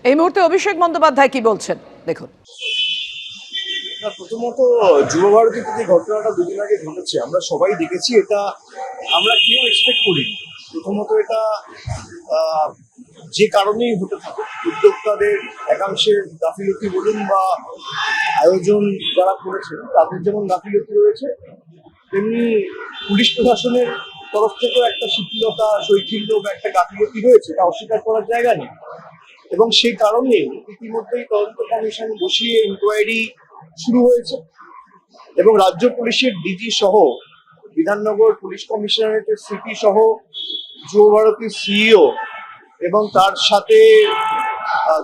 এই মুহূর্তে অভিষেক বন্দ্যোপাধ্যায় কি বলছেন দেখুন। প্রথমত যুব ভারতীতে যে ঘটনাটা দুদিন আগে ঘটেছে আমরা সবাই দেখেছি, এটা আমরা কেউ এক্সপেক্ট করিনি। প্রথমত এটা যে কারণেই হতে থাকে, উদ্যোক্তাদের একাংশের গাফিলতি বলুন বা আয়োজন যারা করেছেন তাদের যেমন গাফিলতি রয়েছে, তেমনি পুলিশ প্রশাসনের তরফ থেকেও একটা শিথিলতা, শৈথিল্য বা একটা গাফিলতি রয়েছে, এটা অস্বীকার করার জায়গা নেই। এবং সেই কারণে ইতিমধ্যেই তদন্ত কমিশন বসিয়ে ইনকোয়ারি শুরু হয়েছে এবং রাজ্য পুলিশের ডিজি সহ বিধাননগর পুলিশ কমিশনারেটের সিপি সহ যুব ভারতীর সিইও এবং তার সাথে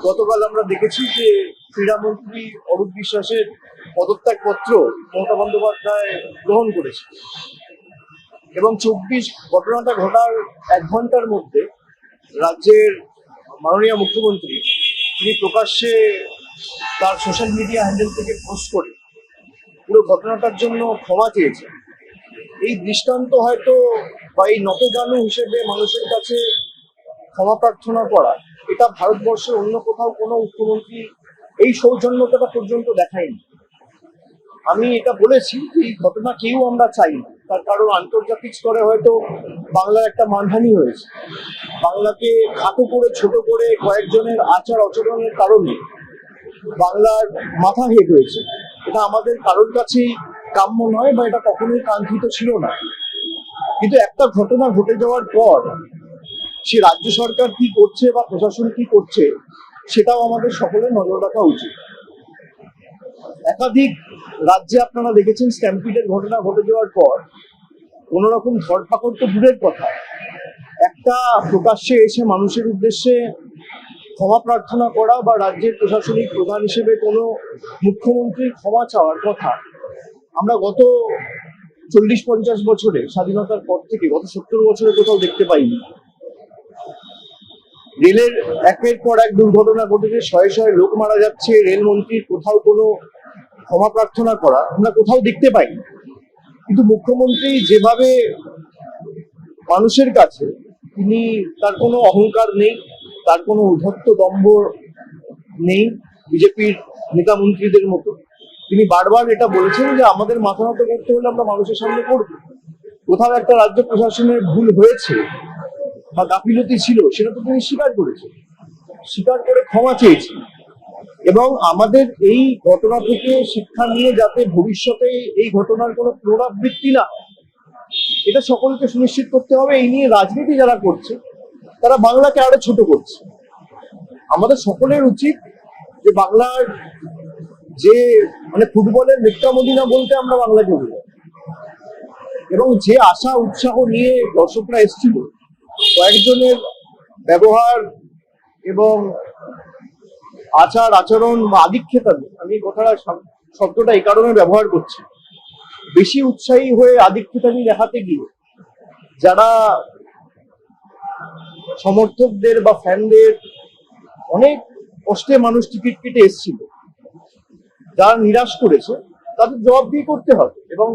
গতকাল আমরা দেখেছি যে ক্রীড়ামন্ত্রী অরূপ বিশ্বাসের পদত্যাগপত্র মমতা বন্দ্যোপাধ্যায় গ্রহণ করেছে এবং ঘটনাটা ঘটার 1 ঘন্টার মধ্যে রাজ্যের মাননীয় মুখ্যমন্ত্রী তিনি প্রকাশ্যে তার সোশ্যাল মিডিয়া হ্যান্ডেল থেকে পোস্ট করে পুরো ঘটনাটার জন্য ক্ষমা চেয়েছে। এই দৃষ্টান্ত হয়তো বা এই নতজানু হিসেবে মানুষের কাছে ক্ষমা প্রার্থনা করা, এটা ভারতবর্ষের অন্য কোথাও কোনো মুখ্যমন্ত্রী এই সৌজন্যতাটা পর্যন্ত দেখায়নি। আমি এটা বলেছি যে এই ঘটনা কেউ আমরা চাই না, তার কারণ আন্তর্জাতিক স্তরে হয়তো বাংলার একটা মানহানি হয়েছে, বাংলাকে খাটো করে ছোট করে কয়েকজনের আচার আচরণের কারণে বাংলার মাথা হেট হয়েছে। এটা আমাদের কারোর কাছেই কাম্য নয় বা এটা কখনোই কাঙ্ক্ষিত ছিল না। কিন্তু একটা ঘটনা ঘটে যাওয়ার পর সে রাজ্য সরকার কি করছে বা প্রশাসন কি করছে সেটাও আমাদের সকলের নজর রাখা উচিত। একাধিক রাজ্যে আপনারা দেখেছেন স্ট্যাম্পিডের ঘটনা ঘটে যাওয়ার পর কোন রকম ধরপাকড় তো দূরের কথা, একটা প্রকাশ্যে এসে মানুষের উদ্দেশ্যে ক্ষমা প্রার্থনা করা বা রাজ্যের প্রশাসনিক প্রধান হিসেবে কোনো মুখ্যমন্ত্রীর ক্ষমা চাওয়ার কথা আমরা গত 40-50 বছরে স্বাধীনতার পর থেকে গত 70 বছরে কোথাও দেখতে পাইনি। রেলের একের পর এক দুর্ঘটনা ঘটেছে, শয়ে শয়ে লোক মারা যাচ্ছে, রেলমন্ত্রীর কোথাও কোনো ক্ষমা প্রার্থনা করা আমরা কোথাও দেখতে পাইনি। কিন্তু মুখ্যমন্ত্রী যেভাবে মানুষের কাছে তিনি, তার কোনো অহংকার নেই, তার কোনো উদ্ধত্ত দম্ভ নেই বিজেপির নেতা মন্ত্রীদের মতো, তিনি বারবার এটা বলেছেন যে আমাদের মাথা নত করতে হলে আমরা মানুষের সামনে করব। কোথাও একটা রাজ্য প্রশাসনের ভুল হয়েছে বা গাফিলতি ছিল সেটা তো তিনি স্বীকার করেছেন, স্বীকার করে ক্ষমা চেয়েছেন। এবং আমাদের এই ঘটনা থেকে শিক্ষা নিয়ে যাতে ভবিষ্যতে এই ঘটনার কোনো পুনরাবৃত্তি না হয় এটা সকলকে সুনিশ্চিত করতে হবে। এই নিয়ে রাজনীতি যারা করছে তারা বাংলাকে আরো ছোট করছে। আমাদের সকলের উচিত যে বাংলার যে ফুটবলের মেক্কা মদিনা বলতে আমরা বাংলাকে বলি, এবং যে আশা উৎসাহ নিয়ে দর্শকরা এসেছিল কয়েকজনের ব্যবহার এবং আচার আচরণ বা আধিক্যতা, আমি কথাটা শব্দটা এই কারণে ব্যবহার করছি, বেশি উৎসাহী হয়ে আধিক্যতামি দেখাতে গিয়ে যারা সমর্থকদের বা ফ্যানদের অনেক কষ্টে মানুষ টিকিট কেটে এসেছিল, যারা নিরাশ করেছে তাদের জবাবদিহি করতে হবে। এবং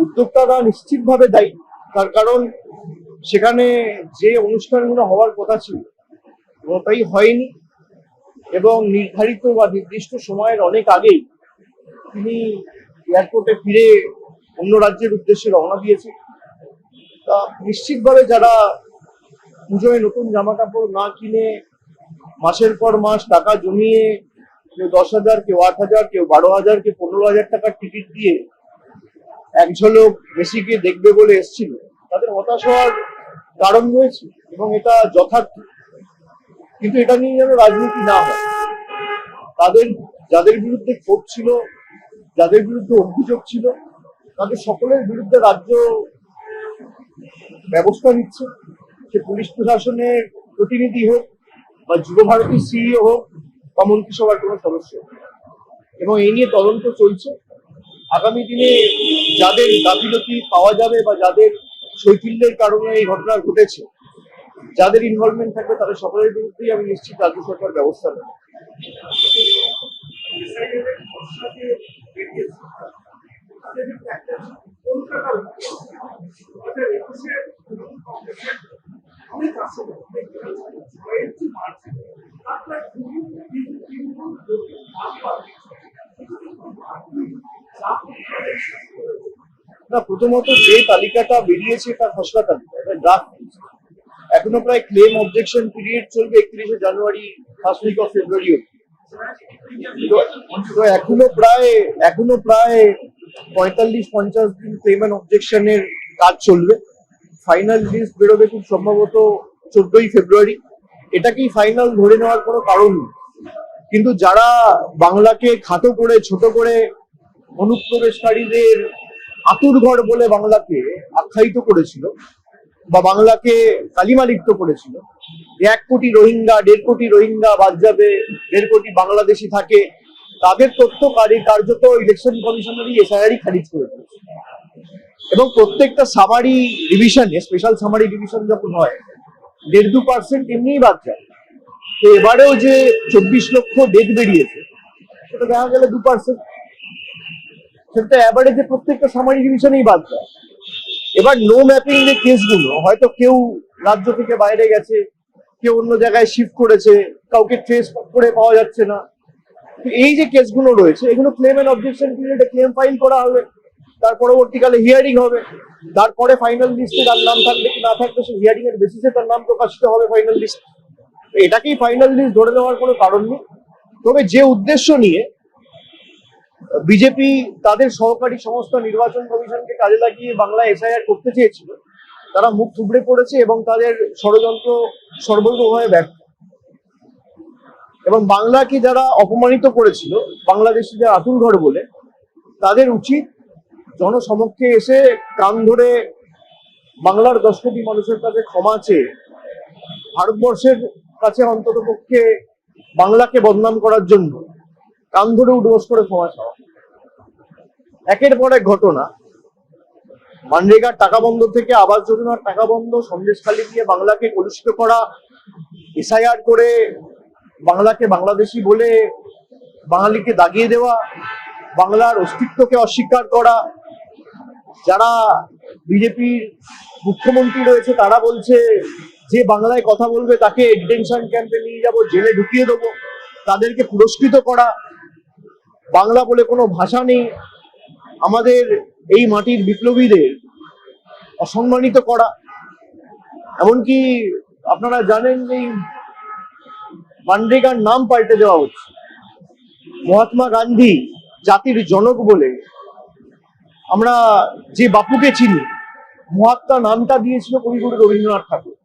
উদ্যোক্তারা নিশ্চিতভাবে দায়ী, তার কারণ সেখানে যে অনুষ্ঠানগুলো হওয়ার কথা ছিল কোনোটাই হয়নি এবং নির্ধারিত বা নির্দিষ্ট সময়ের অনেক আগেই তিনি এয়ারপোর্টে ফিরে অন্য রাজ্যের উদ্দেশ্যে রওনা দিয়েছে। তা নিশ্চিতভাবে যারা পুজোয় নতুন জামা কাপড় না কিনে মাসের পর মাস টাকা জমিয়ে কেউ 10,000, কেউ 8,000, কেউ 12,000, কেউ 15,000 টাকার টিকিট দিয়ে এক ঝলক মেসিকে দেখবে বলে এসেছিল, তাদের হতাশ হওয়ার কারণ রয়েছে এবং এটা যথার্থ। কিন্তু এটা নিয়ে যেন রাজনীতি না হয়। তাদের যাদের বিরুদ্ধে ক্ষোভ ছিল, যাদের বিরুদ্ধে অভিযোগ ছিল, তাদের সকলের বিরুদ্ধে রাজ্য ব্যবস্থা নিচ্ছে, সে পুলিশ প্রশাসনের প্রতিনিধি হোক বা যুব ভারতী সিইও হোক বা মন্ত্রিসভার কোনো সদস্য, এবং এই নিয়ে তদন্ত চলছে। আগামী দিনে যাদের গাফিলতি পাওয়া যাবে বা যাদের শৈথিল্যের কারণে এই ঘটনা ঘটেছে, যাদের ইনভলভমেন্ট থাকবে তাদের সকলের বিরুদ্ধেই আমি নিশ্চিত রাজ্য সরকার ব্যবস্থা নেবে। অনেক না, প্রথমত যে তালিকাটা বেরিয়েছে তার খসড়া তালিকা, এটা ড্রাফট। এখনো প্রায় ক্লেম অবজেকশন পিরিয়ড চলবে 31শে জানুয়ারি, ফার্স্ট উইক অফ ফেব্রুয়ারি অব্দি। তো এখনো প্রায় 45-50 দিন ক্লেম অ্যান্ড অবজেকশনের কাজ চলবে। ফাইনাল লিস্ট বেরোবে খুব সম্ভবত 14ই ফেব্রুয়ারি। এটাকেই ফাইনাল ধরে নেওয়ার কোনো কারণ নেই। কিন্তু যারা বাংলাকে খাটো করে, ছোট করে, অনুপ্রবেশকারীদের আতুরঘর বলে বাংলাকে আখ্যায়িত করেছিল বা বাংলাকে কালিমালিপ্ত করেছিল, 1 কোটি রোহিঙ্গা, 1.5 কোটি রোহিঙ্গা বাদ যাবে, 1.5 কোটি বাংলাদেশি থাকে, তাদের তথ্য কার্যত ইলেকশন কমিশনারই এসআইআরই খারিজ করে দিয়েছে। এবং প্রত্যেকটা সামারি রিভিশনে, স্পেশাল সামারি রিভিশন যখন হয়, 1.5-2% এমনিই বাদ যায়। তো এবারেও যে 24 লক্ষ ডেথ বেরিয়েছে, সেটা দেখা গেলে 2%, সেটা অ্যাভারেজে প্রত্যেকটা সামারি ডিভিশনেই বাদ যায়। এবার নো ম্যাপিং যে কেসগুলো, হয়তো কেউ রাজ্য থেকে বাইরে গেছে, কেউ অন্য জায়গায় শিফট করেছে, কাউকে ট্রেস করে পাওয়া যাচ্ছে না, এই যে কেসগুলো রয়েছে, এগুলো ক্লেম এন্ড অবজেকশন পিরিয়ডে ক্লেম ফাইল করা হবে, তার পরবর্তীকালে হিয়ারিং হবে, তারপরে ফাইনাল লিস্টে তার নাম থাকবে কি না থাকবে সে হিয়ারিং এর বেসিসে তার নাম প্রকাশিত হবে ফাইনাল লিস্ট। এটাকেই ফাইনাল লিস্ট ধরে নেওয়ার কোনো কারণ নেই। তবে যে উদ্দেশ্য নিয়ে বিজেপি তাদের সহকারী সংস্থা নির্বাচন কমিশনকে কাজে লাগিয়ে বাংলা এসআইআর করতে চেয়েছিল, তারা মুখ থুবড়ে পড়েছে এবং তাদের ষড়যন্ত্র সর্বতভাবে ব্যর্থ। এবং বাংলাকে যারা অপমানিত করেছিল, বাংলাদেশিদের আতুরঘর বলে, তাদের উচিত জনসমক্ষে এসে কান ধরে বাংলার 10 কোটি মানুষের কাছে ক্ষমা চেয়ে ভারতবর্ষের কাছে অন্তত পক্ষে বাংলাকে বদনাম করার জন্য কান ধরে উঠবোস করে ক্ষমা চাওয়া। একের পর এক ঘটনা, মানরেগার টাকা বন্ধ থেকে আবাস যোজনার টাকা বন্ধ, সন্দেশখালী দিয়ে বাংলাকে কলুষিত করা, এসআইআর করে বাংলাকে বাংলাদেশি বলে বাঙালিকে দাগিয়ে দেওয়া, বাংলার অস্তিত্বকে অস্বীকার করা। যারা বিজেপির মুখ্যমন্ত্রী রয়েছে তারা বলছে যে বাংলায় কথা বলবে তাকে ডিটেনশন ক্যাম্পে নিয়ে যাব, জেলে ঢুকিয়ে দেবো, তাদেরকে পুরস্কৃত করা। বাংলা বলে কোনো ভাষা নেই, আমাদের এই মাটির বিপ্লবীদের অসম্মানিত করা। এমনকি আপনারা জানেন যে মানরেগার নাম পাল্টে দেওয়া হচ্ছে। মহাত্মা গান্ধী জাতির জনক বলে আমরা যে বাপুকে চিনি, মহাত্মা নামটা দিয়েছিল কবিগুরু রবীন্দ্রনাথ ঠাকুর।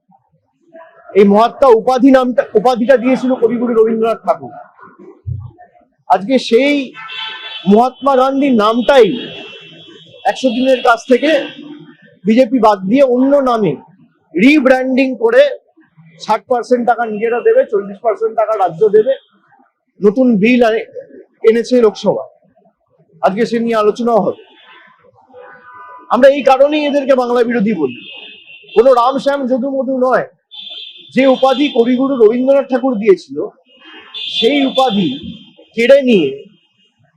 এই মহাত্মা উপাধিটা দিয়েছিল কবিগুরু রবীন্দ্রনাথ ঠাকুর। আজকে সেই মহাত্মা গান্ধীর নামটাই 100 দিনের কাছ থেকে বিজেপি বাদ দিয়ে অন্য নামে রিব্র্যান্ডিং করে 60% টাকা নিজেরা দেবে, 40% টাকা রাজ্য দেবে, নতুন বিল এনেছে লোকসভা। আজকে সে নিয়ে আলোচনাও হবে। আমরা এই কারণেই এদেরকে বাংলা বিরোধী বলি। কোনো রাম শ্যাম যদু মধু নয়। যে উপাধি কবিগুরু রবীন্দ্রনাথ ঠাকুর দিয়েছিল, সেই উপাধি কেড়ে নিয়ে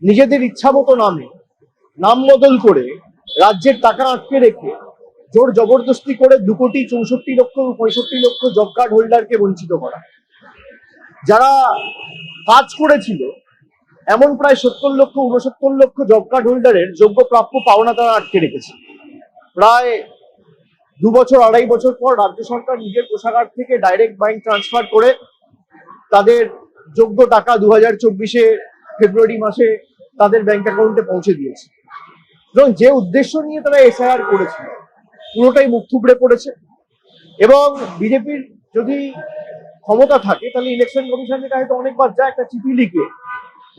নিজেদের ইচ্ছামতো নাম বদল করে রাজ্যের টাকা আটকে রেখে জোর জবরদস্তি করে 2,64,65,00,000 জব কার্ড হোল্ডারকে বঞ্চিত করা। যারা কাজ করেছিল এমন প্রায় 70,00,000-69 জব কার্ড হোল্ডারের যোগ্য প্রাপ্য পাওনা তারা আটকে রেখেছে। প্রায় 2 বছর 2.5 বছর পর রাজ্য সরকার নিজের কোষাগার থেকে ডাইরেক্ট ব্যাংক ট্রান্সফার করে তাদের যোগ্য টাকা 2024 ফেব্রুয়ারি মাসে তাদের ব্যাংক অ্যাকাউন্টে পৌঁছে দিয়েছে। এবং যে উদ্দেশ্য নিয়ে তারা এসআইআর করেছিল, পুরোটাই মুখ থুবড়ে পড়েছে। এবং বিজেপির যদি ক্ষমতা থাকে তাহলে ইলেকশন কমিশনের কাছে অনেকবার যায় একটা চিঠি লিখে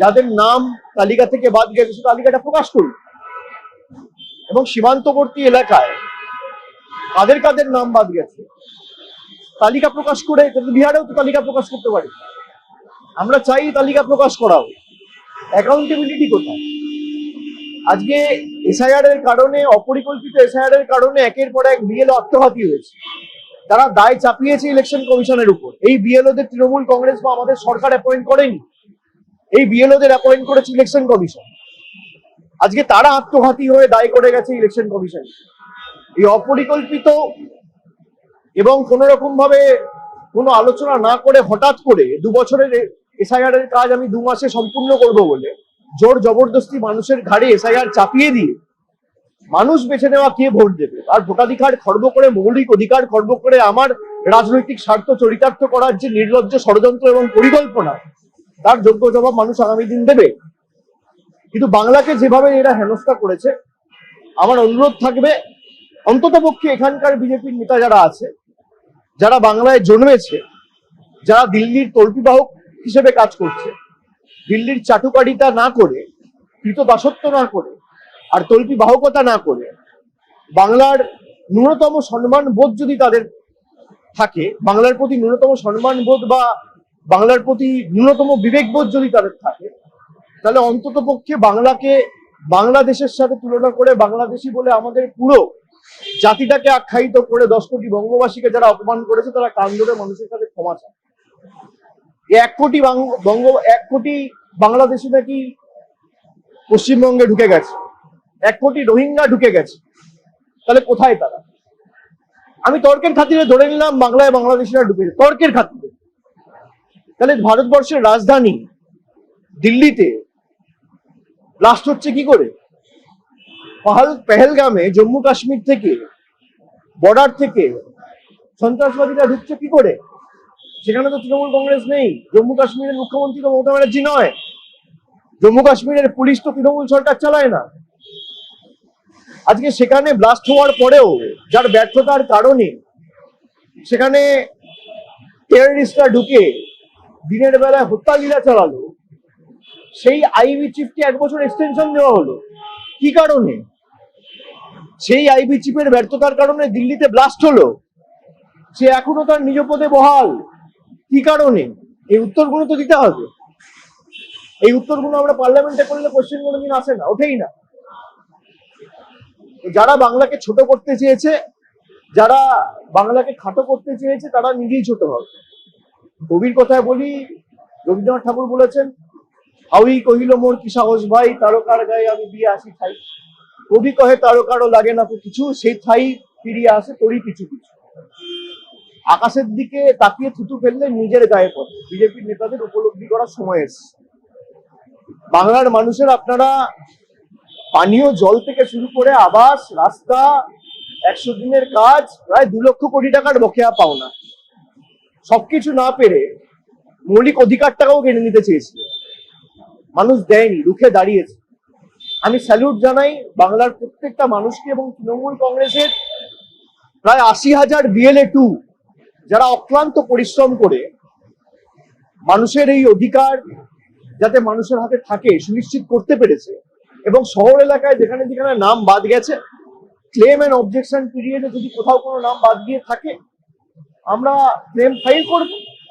যাদের নাম তালিকা থেকে বাদ গেছে সে তালিকাটা প্রকাশ করুন, এবং সীমান্তবর্তী এলাকায় কাদের কাদের নাম বাদ গেছে তালিকা প্রকাশ করে, বিহারেও তো তালিকা প্রকাশ করতে পারে। আমরা চাই তালিকা প্রকাশ করা হোক। অ্যাকাউন্টেবিলিটি কোথায়? আজকে এসআইআর এর কারণে, অপরিকল্পিত এসআইআর এর কারণে একের পর এক বিএলও আত্মঘাতী হয়েছে। তারা দায় চাপিয়েছে ইলেকশন কমিশনের উপর। এই বিএলওদের তৃণমূল কংগ্রেস বা আমাদের সরকার অ্যাপয়েন্ট করেনি, এই বিএলওদের অ্যাপয়েন্ট করেছে ইলেকশন কমিশন। আজকে তারা আত্মঘাতী হয়ে দায় করে গেছে ইলেকশন কমিশন। এই অপরিকল্পিত এবং কোন রকম ভাবে কোনো আলোচনা না করে হঠাৎ করে 2 বছরের এসআইআর এর কাজ আমি 2 মাসে সম্পূর্ণ করব বলে জোর জবরদস্তি মানুষের ঘাড়ে এসআইআর চাপিয়ে দিয়ে মানুষ বেছে নেওয়া কে ভোট দেবে, আর ভোটাধিকার খর্ব করে, মৌলিক অধিকার খর্ব করে আমার রাজনৈতিক স্বার্থ চরিতার্থ করার যে নির্লজ্জ ষড়যন্ত্র এবং পরিকল্পনা, তার যোগ্য জবাব মানুষ আগামী দিন দেবে। কিন্তু বাংলাকে যেভাবে এরা হেনস্থা করেছে, আমার অনুরোধ থাকবে অন্তত পক্ষে এখানকার বিজেপির নেতা যারা আছে, যারা বাংলায় জন্মেছে, যারা দিল্লির তল্পিবাহক হিসেবে কাজ করছে, দিল্লির চাটুকারিতা না করে, কৃতদাসত্ব না করে, আর তল্পি বাহকতা না করে বাংলার ন্যূনতম সম্মান বোধ যদি তাদের থাকে, বাংলার প্রতি ন্যূনতম সম্মান বোধ বা বাংলার প্রতি ন্যূনতম বিবেকবোধ যদি তাদের থাকে, তাহলে অন্তত পক্ষে বাংলাকে বাংলাদেশের সাথে তুলনা করে বাংলাদেশি বলে আমাদের পুরো জাতিটাকে আখ্যায়িত করে 10 কোটি বঙ্গবাসীকে যারা অপমান করেছে, তারা কান ধরে মানুষের কাছে ক্ষমা চায়। 1 কোটি বাংলাদেশি নাকি পশ্চিমবঙ্গে ঢুকে গেছে, 1 কোটি রোহিঙ্গা ঢুকে গেছে, তাহলে কোথায় তারা? আমি তর্কের খাতিরে ধরে নিলাম বাংলায় বাংলাদেশিরা ঢুকেছে, তর্কের খাতিরে। তাহলে ভারতবর্ষের রাজধানী দিল্লিতে ব্লাস্ট হচ্ছে কি করে? পেহেলগামে জম্মু কাশ্মীর থেকে, বর্ডার থেকে সন্ত্রাসবাদীরা ঢুকছে কি করে? সেখানে তো তৃণমূল কংগ্রেস নেই। জম্মু কাশ্মীরের মুখ্যমন্ত্রী তো মমতা ব্যানার্জি নয়, জম্মু কাশ্মীরের পুলিশ তো তৃণমূল সরকার চালায় না। আজকে সেখানে ব্লাস্ট হওয়ার পরেও যার ব্যর্থতার কারণে সেখানে টেররিস্টরা ঢুকে দিনের বেলায় হত্যালীলা চালালো, সেই আইবি চিফকে 1 বছর এক্সটেনশন দেওয়া হলো। কি কারণে? সেই আইবি চিফের ব্যর্থতার কারণে দিল্লিতে ব্লাস্ট হলো, সে এখনো তার নিজ পদে বহাল। কি কারণে? এই উত্তরগুলো তো দিতে হবে। এই উত্তরগুলো আমরা পার্লামেন্টে করলে কোশ্চেন কোনোদিন আসে না, ওঠেই না। যারা বাংলাকে ছোট করতে চেয়েছে, যারা বাংলাকে খাটো করতে চেয়েছে, তারা নিজেই ছোট হবে। কবির কথায় বলি, রবীন্দ্রনাথ ঠাকুর বলেছেন, হাউই কহিল মোর কি সাহস ভাই, তারকার গায়ে আমি দিয়ে আসি ঠাই। কবি কহে তারকারও লাগে না তো কিছু, সেই ঠাই ফিরিয়ে আসে তোরই পিছু পিছু। আকাশের দিকে তাকিয়ে থুতু ফেললে নিজের গায়ে পড়ে। বিজেপির নেতাদের উপলব্ধি করার সময় এসেছে। বাংলার মানুষের আপনারা পানীয় জল থেকে শুরু করে আবাস, রাস্তা, 100 দিনের কাজ, প্রায় 2 লক্ষ কোটি টাকার বকেয়া পাওনা, সবকিছু না পেরে মৌলিক অধিকারটাকেও কেড়ে নিতে চেয়েছিল। মানুষ দেয়নি, রুখে দাঁড়িয়েছে। আমি স্যালুট জানাই বাংলার প্রত্যেকটা মানুষকে এবং তৃণমূল কংগ্রেসের প্রায় 80,000 BLA 2 যারা অক্লান্ত পরিশ্রম করে মানুষের এই অধিকার যাতে মানুষের হাতে থাকে সুনিশ্চিত করতে পেরেছে। এবং শহর এলাকায় যেখানে যেখানে নাম বাদ গেছে, ক্লেম এন্ড অবজেকশন পিরিয়ডে যদি কোথাও কোনো নাম বাদ গিয়ে থাকে, আমরা ক্লেম ফাইল করব,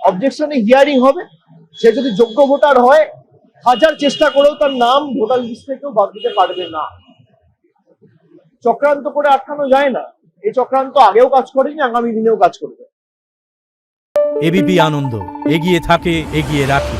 অবজেকশনে হিয়ারিং হবে। সে যদি যোগ্য ভোটার হয়, 1000 চেষ্টা করেও তার নাম ভোটার লিস্ট থেকেও বাদ দিতে পারবে না। চক্রান্ত করে আটকানো যায় না। এই চক্রান্ত আগেও কাজ করেনি, আগামী দিনেও কাজ করবে। এবিপি আনন্দ এগিয়ে থাকে, এগিয়ে রাখে।